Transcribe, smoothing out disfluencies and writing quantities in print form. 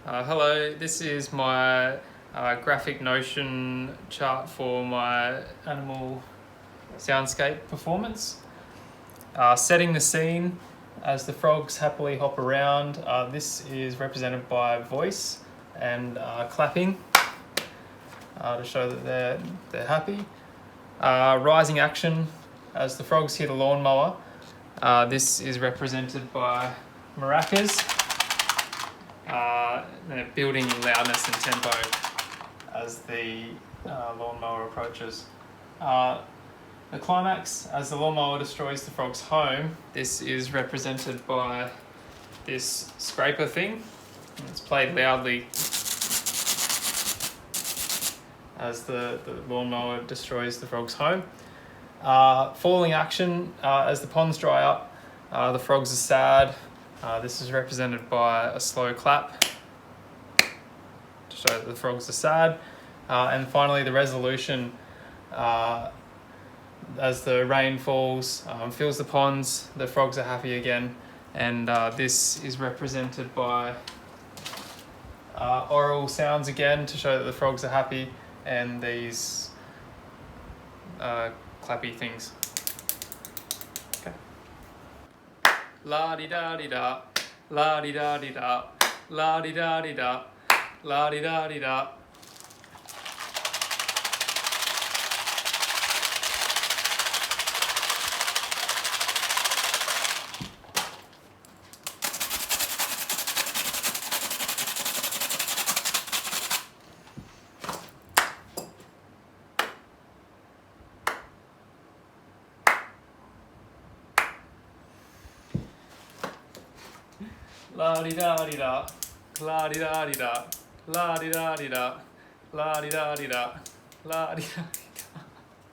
Hello, this is my graphic notion chart for my animal soundscape performance. Setting the scene as the frogs happily hop around. This is represented by voice and clapping to show that they're happy. Rising action as the frogs hit a lawnmower. This is represented by maracas. They're building in loudness and tempo as the lawnmower approaches. The climax, as the lawnmower destroys the frog's home, this is represented by this scraper thing. It's played loudly as the lawnmower destroys the frog's home. Falling action, as the ponds dry up, the frogs are sad. This is represented by a slow clap to show that the frogs are sad. And finally, the resolution, as the rain falls, fills the ponds, the frogs are happy again. And this is represented by oral sounds again to show that the frogs are happy, and these clappy things. La-di-da-di-da, la-di-da-di-da, la-di-da-di-da, la-di-da-di-da. La-di-da-di-da, la-di-da-di-da, la-di-da-di-da, la-di-da-di-da, la-di-da-di-da.